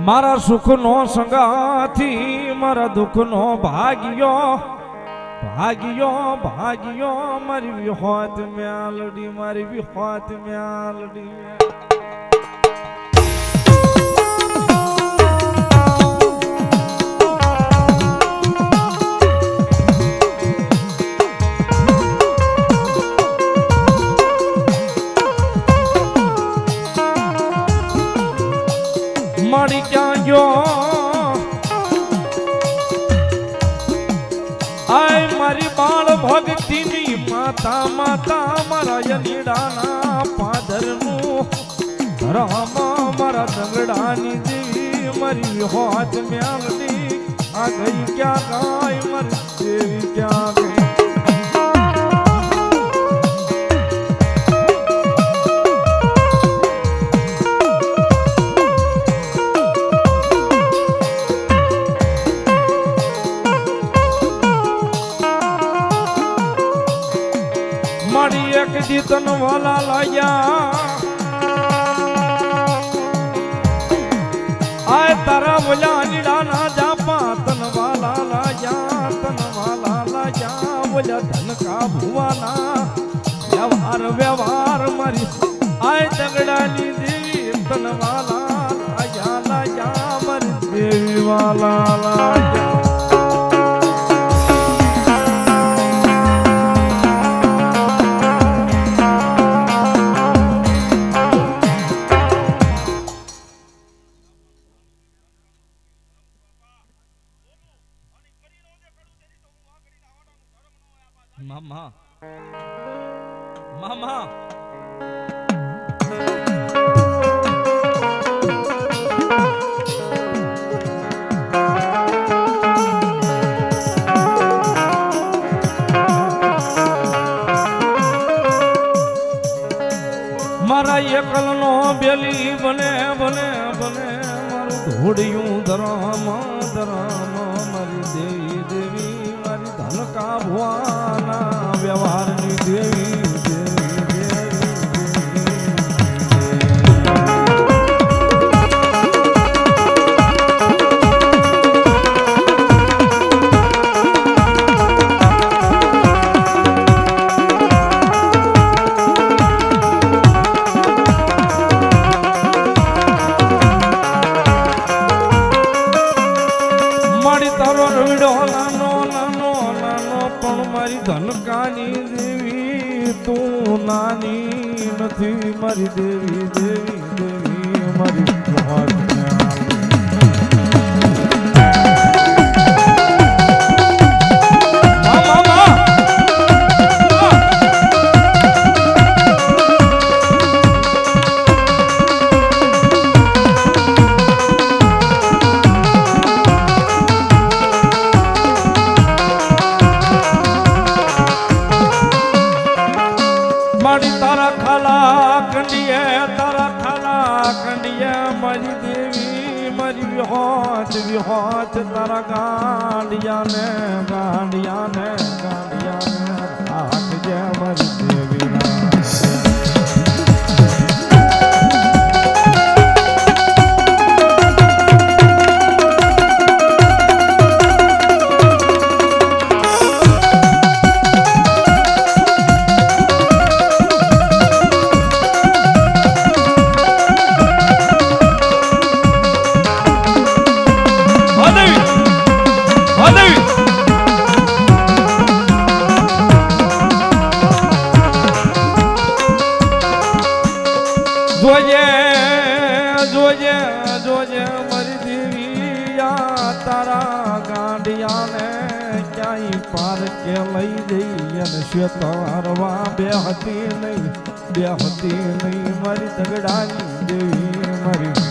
મારા સુખનો સંગાથી મારા દુઃખનો ભાગ્યો ભાગ્યો ભાગ્યો મારી વિહોત મ્યાલડી મારી વિહોત મ્યાલડી મારી ક્યાં ગયો આય મારી બાળ ભક્તિની માતા માતા મારા યનીડાના પાદરનું ધરમ મારા દંગડાની દેવી મારી હોત મ્યાલડી આ ગઈ ક્યાં ગાય મારી દેવી ક્યાં ગઈ એક દીતન વાલા લાયા આય તારા બોલ્યા નીડાના જાપા તન વાલા લાયા બોલ્યા ધનકા ભુવાના વ્યવહાર મારી આય દગડાની દેવી તન વાલા લાયા મારી દેવી વાલા લાયા મામા મામા મારા એકલનો બેલી બને બને બને મારું ધોડિયું ધરામ મારી દેવી દેવી મારી ધનકા ભુવાના વ્યવહારની દેવી ધનકાની દેવી તું નાની નથી મારી દેવી દેવી દેવી મારી તારા ખાલા કંડિયા મારી દેવી મારી વિહોત તારા ગાંડિયાને રાખજે મારી દેવી જોજે મારી દેવી તારા ગાંડિયાને ક્યાંય પાર કે લઈ જઈ અને શ્વેતવારવા બેહતી નહીં મારી દગડાની દેવી મારી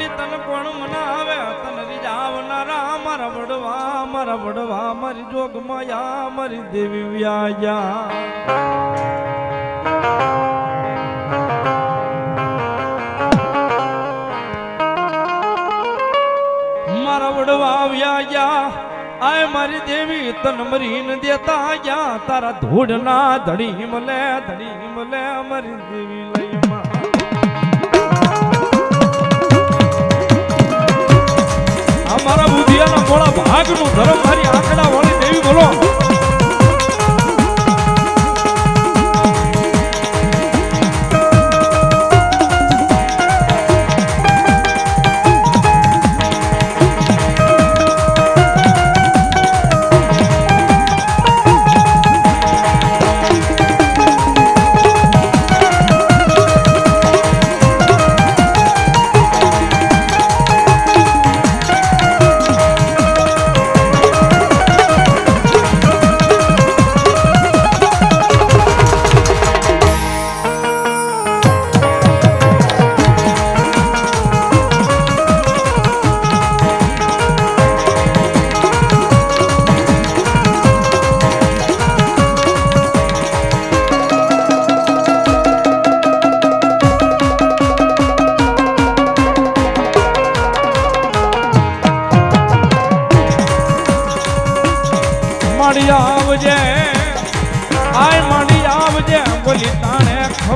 મારી તન કોણ મનાવે તન રીજાવનારા મારા વડવા મારી જોગ માયા મારી દેવી વ્યાયા મારા વડવા વ્યાયા આય મારી દેવી તન મરીન દેતા યા તારા ધૂળના ધડી મલે મારી દેવી લઈ મારા બુધિયાના મોળા ભાગનું ધર્મ મારી આંકડા વાળી દેવી બોલો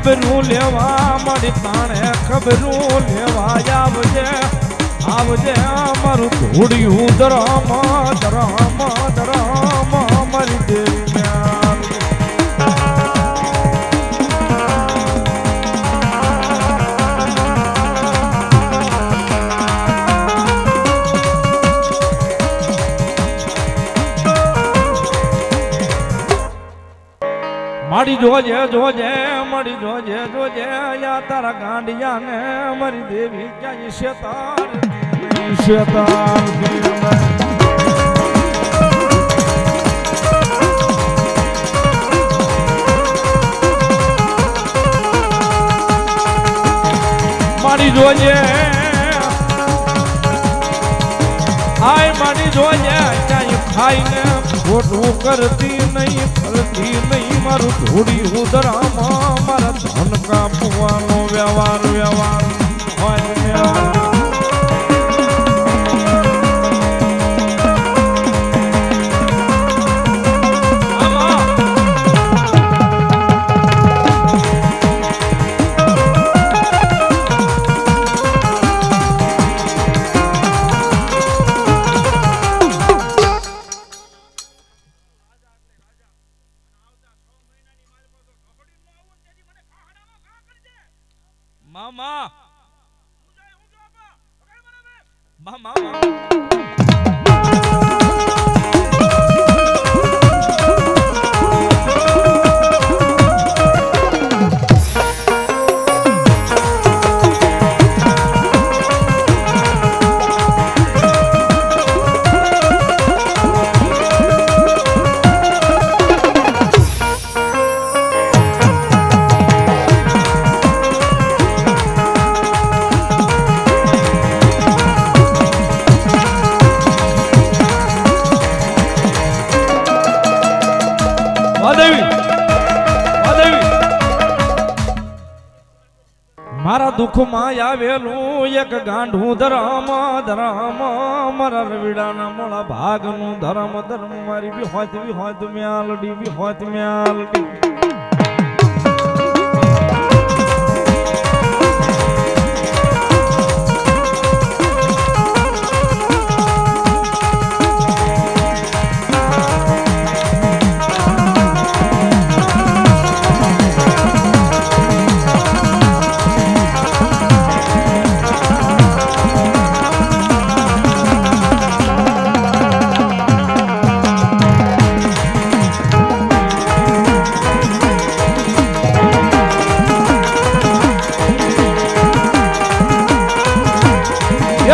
ખબરું લેવા મારી તાણે ખબરું લેવા આવજે મારું ધૂળિયું ધરમ મારી દેવી મારી જોજે મારી જોજે યા તારા ગાંડિયા ને મારી દેવી ક્યાં શેતાર મારી જોજે આય મારી જોજે ક્યાંય ખાઈને ખોટું કરતી નહીં મારું ધૂળી ઉદરામાં મારા ધન કાપવાનો વ્યવહાર હોય મામા મારા દુઃખમાં આવેલું એક ગાંઠું ધરમ મારા રવિડાના મોળા ભાગનું ધર્મ મારી વિહોત મ્યાલડી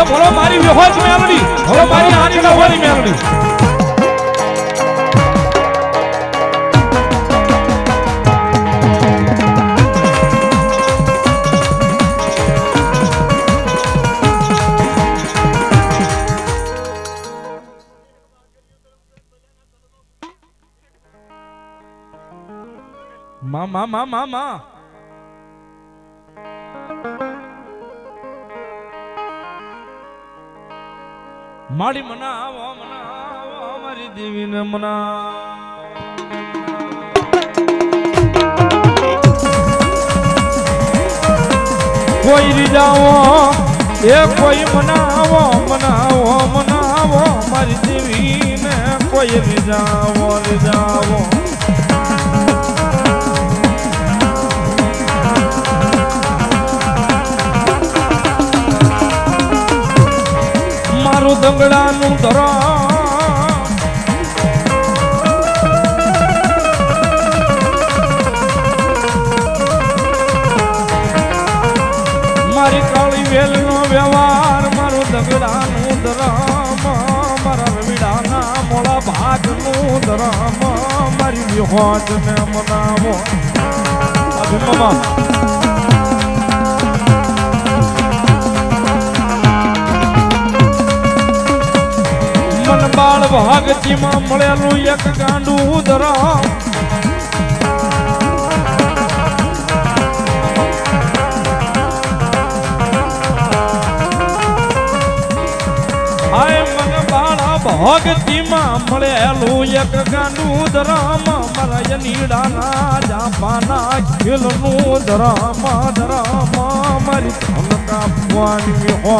બોલો મારી વિહોત મેલડી બોલો મારી આંખના વાળી મેલડી માં માડી મનાવો મારી દેવીને કોઈ રીજાવો એ કોઈ મનાવો મારી દેવીને કોઈ રીજાવો મારું દંગડાનું ધરા મારી કાળી વેલનો વ્યવહાર મારું દંગડાનું ધરામ મારા રવિડાના મોળા ભાગનું ધરામ મારી વિહોજને મનાવો અભિમમા મન બાળ ભાગતીમાં મળેલું એક ગાંડું ધરામ હાય મન બાળ ભગતીમાં મળેલું એક ગાંડું ધરામ મારા યનીડાના જાપાના ખેલનું ધરામ મારી ધન કાપવાની હો